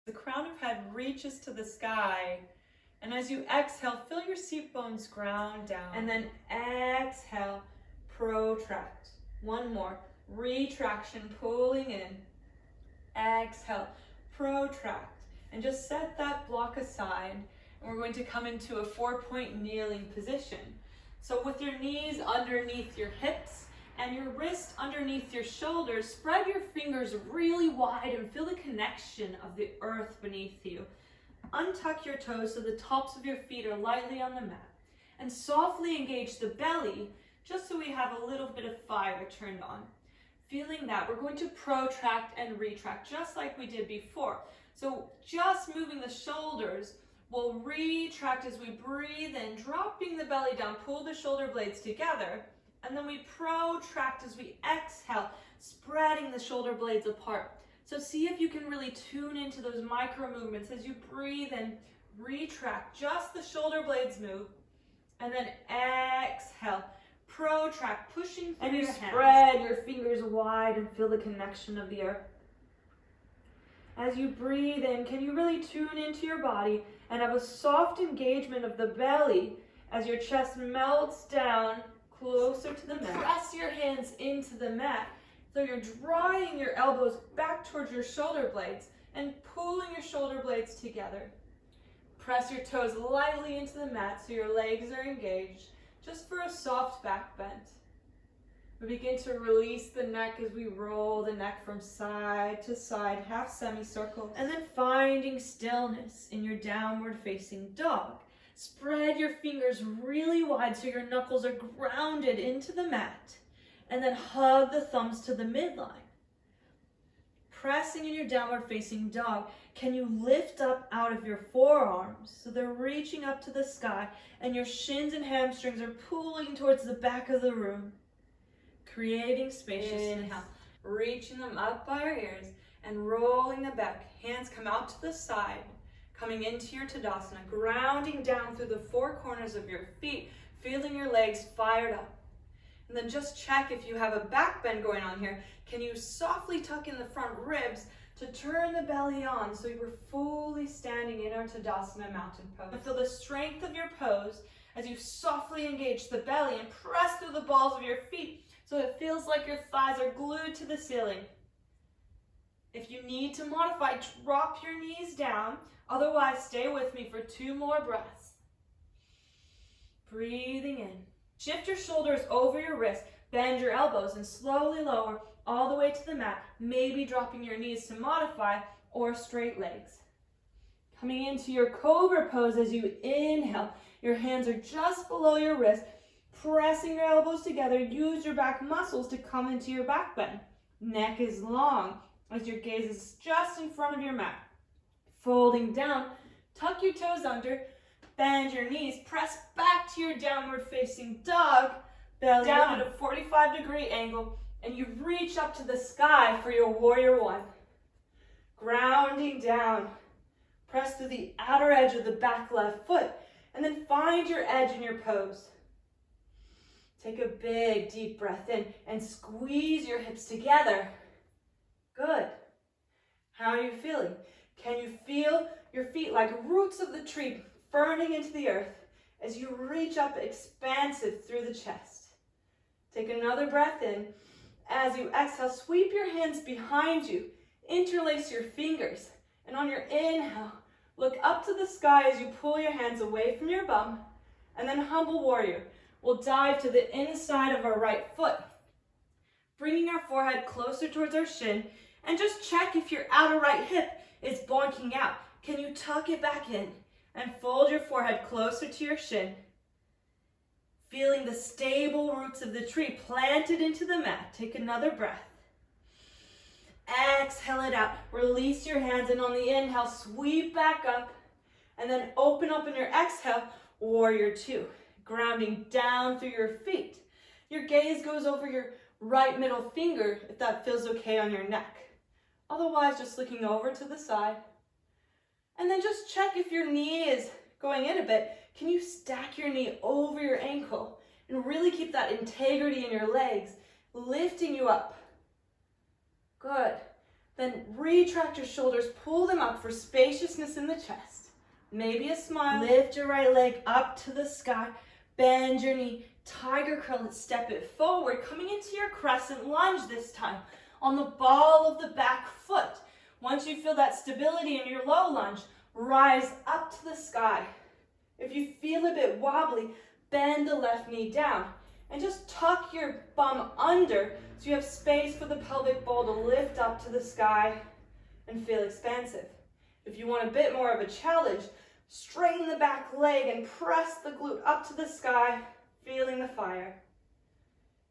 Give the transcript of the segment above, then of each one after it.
The crown of head reaches to the sky. And as you exhale, feel your seat bones ground down. And then exhale, protract. One more. Retraction, pulling in. Exhale, protract. And just set that block aside. And we're going to come into a 4-point kneeling position. So with your knees underneath your hips and your wrist underneath your shoulders, spread your fingers really wide and feel the connection of the earth beneath you. Untuck your toes so the tops of your feet are lightly on the mat. And softly engage the belly, just so we have a little bit of fire turned on. Feeling that, we're going to protract and retract, just like we did before. So just moving the shoulders, we'll retract as we breathe in, dropping the belly down, pull the shoulder blades together. And then we protract as we exhale, spreading the shoulder blades apart. So see if you can really tune into those micro movements as you breathe in, retract, just the shoulder blades move. And then exhale, protract, pushing through your hands. And you spread your fingers wide and feel the connection of the earth. As you breathe in, can you really tune into your body and have a soft engagement of the belly as your chest melts down closer to the mat. Press your hands into the mat. So you're drawing your elbows back towards your shoulder blades and pulling your shoulder blades together. Press your toes lightly into the mat so your legs are engaged, just for a soft back bend. We begin to release the neck as we roll the neck from side to side, half semicircle, and then finding stillness in your downward facing dog. Spread your fingers really wide so your knuckles are grounded into the mat, and then hug the thumbs to the midline. Pressing in your downward facing dog, can you lift up out of your forearms so they're reaching up to the sky and your shins and hamstrings are pulling towards the back of the room? Creating spaciousness. Inhale, reaching them up by your ears and rolling them back. Hands come out to the side, coming into your Tadasana, grounding down through the four corners of your feet, feeling your legs fired up. And then just check if you have a back bend going on here. Can you softly tuck in the front ribs to turn the belly on so you're fully standing in our Tadasana mountain pose. And feel the strength of your pose as you softly engage the belly and press through the balls of your feet so it feels like your thighs are glued to the ceiling. If you need to modify, drop your knees down. Otherwise, stay with me for 2 more breaths. Breathing in. Shift your shoulders over your wrists, bend your elbows, and slowly lower all the way to the mat, maybe dropping your knees to modify, or straight legs. Coming into your cobra pose as you inhale, your hands are just below your wrist, pressing your elbows together, use your back muscles to come into your back bend. Neck is long as your gaze is just in front of your mat. Folding down, tuck your toes under, bend your knees, press back to your downward facing dog, belly down at a 45-degree angle, and you reach up to the sky for your warrior one. Grounding down, press through the outer edge of the back left foot, and then find your edge in your pose. Take a big deep breath in and squeeze your hips together. Good. How are you feeling? Can you feel your feet like roots of the tree burning into the earth as you reach up expansive through the chest? Take another breath in. As you exhale, sweep your hands behind you, interlace your fingers, and on your inhale, look up to the sky as you pull your hands away from your bum, and then humble warrior. We'll dive to the inside of our right foot, bringing our forehead closer towards our shin, and just check if your outer right hip is bonking out. Can you tuck it back in and fold your forehead closer to your shin? Feeling the stable roots of the tree planted into the mat. Take another breath. Exhale it out. Release your hands, and on the inhale, sweep back up, and then open up in your exhale, warrior two. Grounding down through your feet. Your gaze goes over your right middle finger if that feels okay on your neck. Otherwise, just looking over to the side. And then just check if your knee is going in a bit. Can you stack your knee over your ankle and really keep that integrity in your legs, lifting you up? Good. Then retract your shoulders, pull them up for spaciousness in the chest. Maybe a smile. Lift your right leg up to the sky. Bend your knee. Tiger curl it, step it forward. Coming into your crescent lunge this time on the ball of the back foot. Once you feel that stability in your low lunge, rise up to the sky. If you feel a bit wobbly, bend the left knee down. And just tuck your bum under so you have space for the pelvic ball to lift up to the sky and feel expansive. If you want a bit more of a challenge, straighten the back leg and press the glute up to the sky, feeling the fire.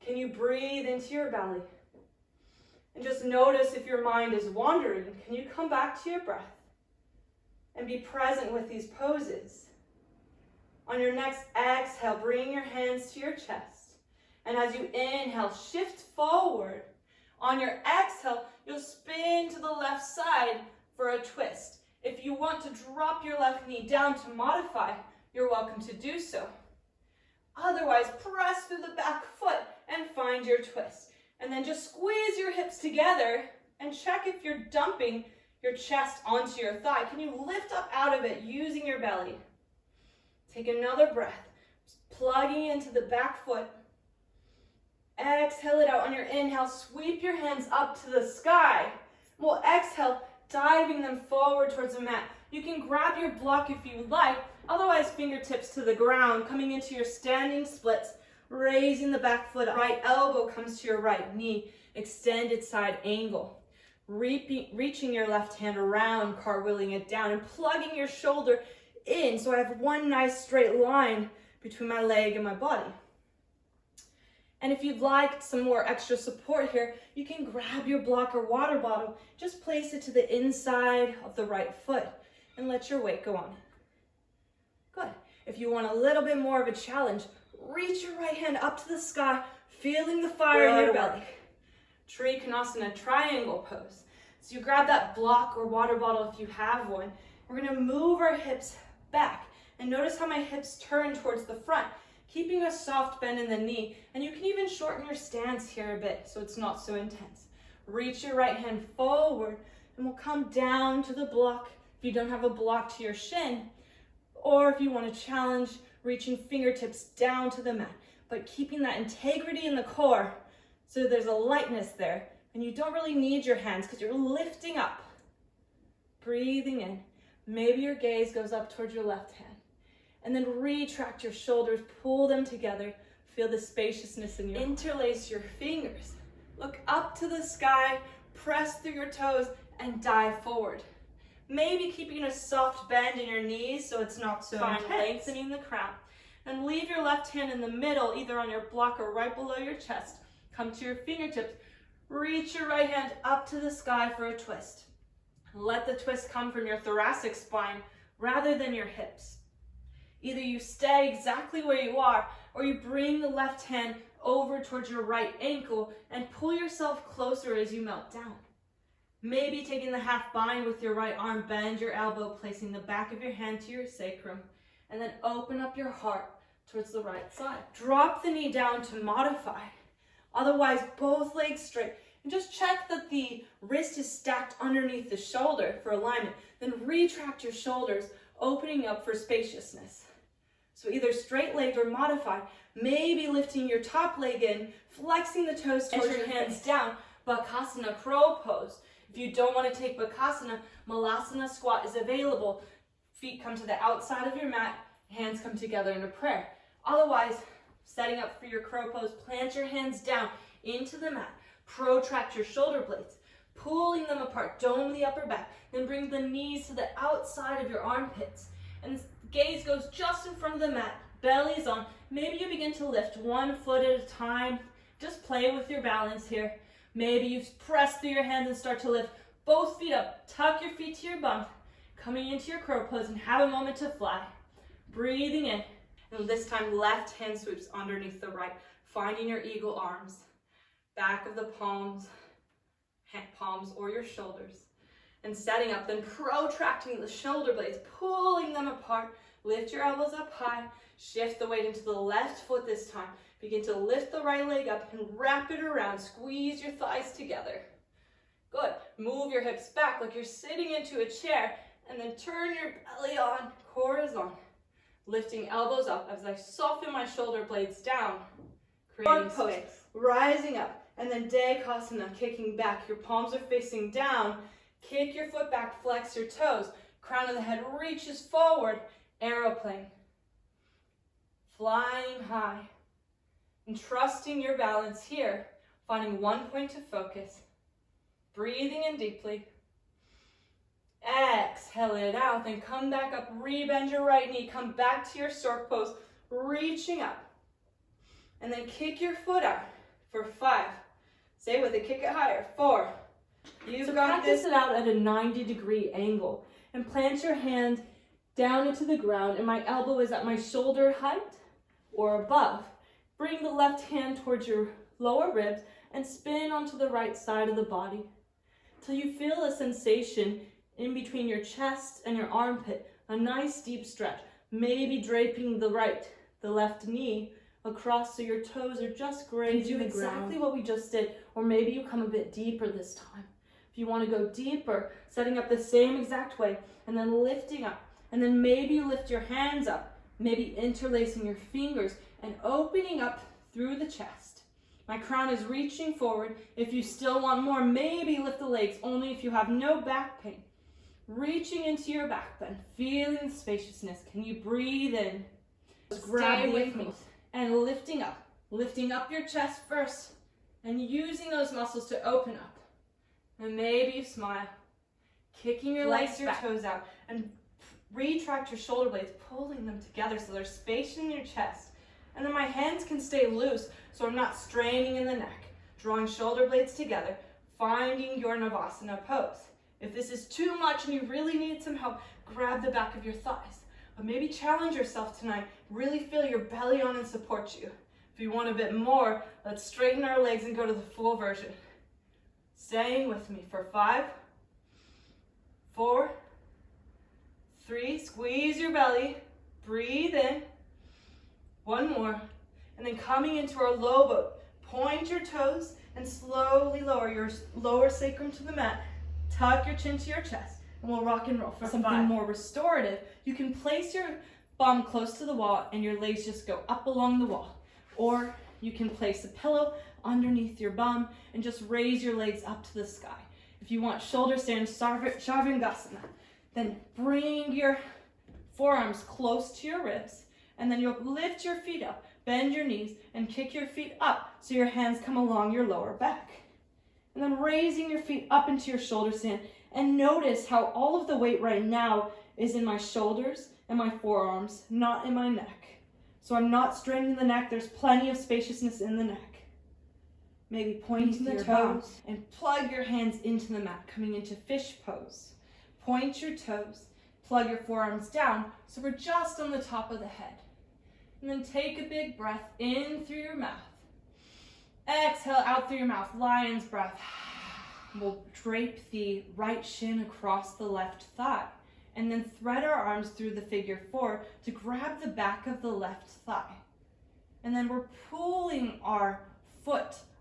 Can you breathe into your belly? And just notice if your mind is wandering, can you come back to your breath and be present with these poses? On your next exhale, bring your hands to your chest. And as you inhale, shift forward. On your exhale, you'll spin to the left side for a twist. If you want to drop your left knee down to modify, you're welcome to do so. Otherwise, press through the back foot and find your twist. And then just squeeze your hips together and check if you're dumping your chest onto your thigh. Can you lift up out of it using your belly? Take another breath, plugging into the back foot. Exhale it out. On your inhale, sweep your hands up to the sky. We'll exhale, diving them forward towards the mat. You can grab your block if you like, otherwise fingertips to the ground, coming into your standing splits, raising the back foot up. Right elbow comes to your right knee, extended side angle. Reaching your left hand around, cartwheeling it down, and plugging your shoulder in so I have one nice straight line between my leg and my body. And if you'd like some more extra support here, you can grab your block or water bottle, just place it to the inside of the right foot and let your weight go on it. Good. If you want a little bit more of a challenge, reach your right hand up to the sky, feeling the fire in your belly. Trikonasana, triangle pose. So you grab that block or water bottle if you have one. We're gonna move our hips back and notice how my hips turn towards the front, keeping a soft bend in the knee, and you can even shorten your stance here a bit so it's not so intense. Reach your right hand forward, and we'll come down to the block if you don't have a block to your shin, or if you want to challenge, reaching fingertips down to the mat, but keeping that integrity in the core so there's a lightness there, and you don't really need your hands because you're lifting up. Breathing in. Maybe your gaze goes up towards your left hand. And then retract your shoulders, pull them together. Feel the spaciousness in your interlace your fingers. Look up to the sky, press through your toes, and dive forward. Maybe keeping a soft bend in your knees so it's not so intense. Lengthening the crown. And leave your left hand in the middle, either on your block or right below your chest. Come to your fingertips. Reach your right hand up to the sky for a twist. Let the twist come from your thoracic spine rather than your hips. Either you stay exactly where you are, or you bring the left hand over towards your right ankle and pull yourself closer as you melt down. Maybe taking the half bind with your right arm, bend your elbow, placing the back of your hand to your sacrum, and then open up your heart towards the right side. Drop the knee down to modify. Otherwise, both legs straight. And just check that the wrist is stacked underneath the shoulder for alignment. Then retract your shoulders, opening up for spaciousness. So either straight-legged or modified, maybe lifting your top leg in, flexing the toes towards your hands down, Bakasana crow pose. If you don't want to take Bakasana, Malasana squat is available. Feet come to the outside of your mat, hands come together in a prayer. Otherwise, setting up for your crow pose, plant your hands down into the mat, protract your shoulder blades, pulling them apart, dome the upper back, then bring the knees to the outside of your armpits. And gaze goes just in front of the mat, belly's on. Maybe you begin to lift one foot at a time. Just play with your balance here. Maybe you press through your hands and start to lift both feet up. Tuck your feet to your bum, coming into your crow pose and have a moment to fly. Breathing in. And this time, left hand sweeps underneath the right, finding your eagle arms. Back of the palms or your shoulders. And setting up, then protracting the shoulder blades, pulling them apart. Lift your elbows up high. Shift the weight into the left foot this time. Begin to lift the right leg up and wrap it around. Squeeze your thighs together. Good. Move your hips back like you're sitting into a chair, and then turn your belly on, horizontal. Lifting elbows up as I soften my shoulder blades down, creating space. Rising up, and then Dekasana, kicking back. Your palms are facing down. Kick your foot back, flex your toes. Crown of the head reaches forward, aeroplane. Flying high. And trusting your balance here, finding one point to focus. Breathing in deeply. Exhale it out, then come back up, rebend your right knee, come back to your stork pose, reaching up. And then kick your foot out for 5. Stay with it, kick it higher, 4. You've got this. Practice it out at a 90-degree angle and plant your hand down into the ground, and my elbow is at my shoulder height or above. Bring the left hand towards your lower ribs and spin onto the right side of the body till you feel a sensation in between your chest and your armpit, a nice deep stretch, maybe draping the left knee across so your toes are just grazing the ground. Exactly what we just did, or maybe you come a bit deeper this time. If you want to go deeper, setting up the same exact way, and then lifting up, and then maybe you lift your hands up, maybe interlacing your fingers and opening up through the chest. My crown is reaching forward. If you still want more, maybe lift the legs, only if you have no back pain. Reaching into your back bend, feeling the spaciousness. Can you breathe in? Stay with me. And lifting up your chest first, and using those muscles to open up. And maybe you smile, kicking your legs, your toes out, and retract your shoulder blades, pulling them together so there's space in your chest. And then my hands can stay loose so I'm not straining in the neck. Drawing shoulder blades together, finding your Navasana pose. If this is too much and you really need some help, grab the back of your thighs. But maybe challenge yourself tonight. Really feel your belly on and support you. If you want a bit more, let's straighten our legs and go to the full version. Staying with me for 5, 4, 3, squeeze your belly, breathe in. 1 more, and then coming into our low boat. Point your toes and slowly lower your lower sacrum to the mat. Tuck your chin to your chest, and we'll rock and roll for something 5. More restorative. You can place your bum close to the wall and your legs just go up along the wall. Or you can place a pillow underneath your bum and just raise your legs up to the sky. If you want shoulder stand, Sarvangasana, then bring your forearms close to your ribs, and then you'll lift your feet up, bend your knees, and kick your feet up so your hands come along your lower back. And then raising your feet up into your shoulder stand, and notice how all of the weight right now is in my shoulders and my forearms, not in my neck. So I'm not straining the neck. There's plenty of spaciousness in the neck. Maybe pointing the toes and plug your hands into the mat, coming into fish pose. Point your toes, plug your forearms down so we're just on the top of the head. And then take a big breath in through your mouth. Exhale out through your mouth, lion's breath. We'll drape the right shin across the left thigh, and then thread our arms through the figure 4 to grab the back of the left thigh. And then we're pulling our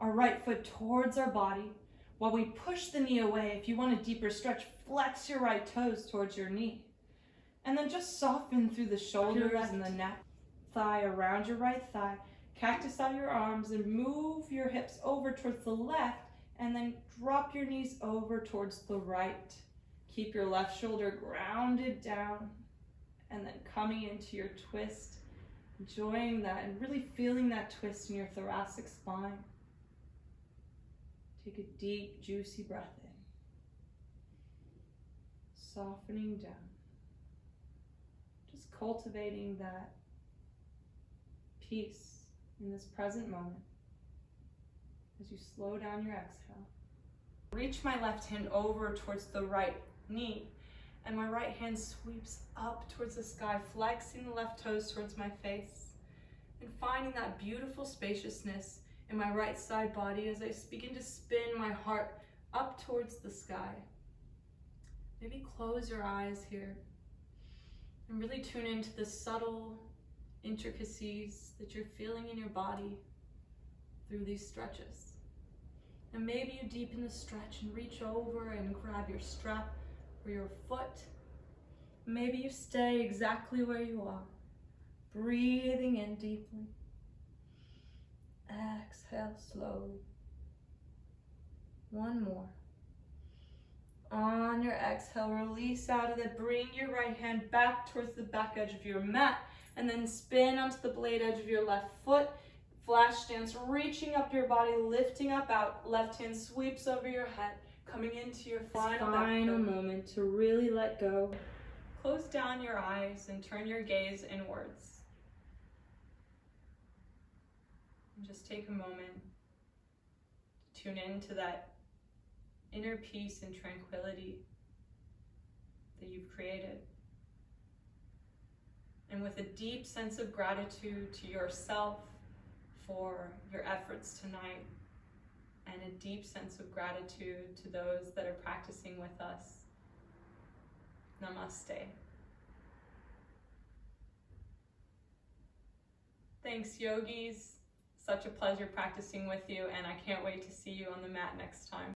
right foot towards our body while we push the knee away. If you want a deeper stretch, flex your right toes towards your knee. And then just soften through the shoulders and the neck, thigh around your right thigh. Cactus out your arms and move your hips over towards the left, and then drop your knees over towards the right. Keep your left shoulder grounded down, and then coming into your twist, enjoying that and really feeling that twist in your thoracic spine. Take a deep, juicy breath in, softening down, just cultivating that peace in this present moment as you slow down your exhale. Reach my left hand over towards the right knee, and my right hand sweeps up towards the sky, flexing the left toes towards my face, and finding that beautiful spaciousness in my right side body as I begin to spin my heart up towards the sky. Maybe close your eyes here and really tune into the subtle intricacies that you're feeling in your body through these stretches. And maybe you deepen the stretch and reach over and grab your strap or your foot. Maybe you stay exactly where you are, breathing in deeply. Exhale slowly. One more. On your exhale, release out of it. Bring your right hand back towards the back edge of your mat and then spin onto the blade edge of your left foot. Flash stance, reaching up your body, lifting up out. Left hand sweeps over your head, coming into your final moment to really let go. Close down your eyes and turn your gaze inwards. And just take a moment to tune into that inner peace and tranquility that you've created. And with a deep sense of gratitude to yourself for your efforts tonight, and a deep sense of gratitude to those that are practicing with us, namaste. Thanks, yogis. Such a pleasure practicing with you, and I can't wait to see you on the mat next time.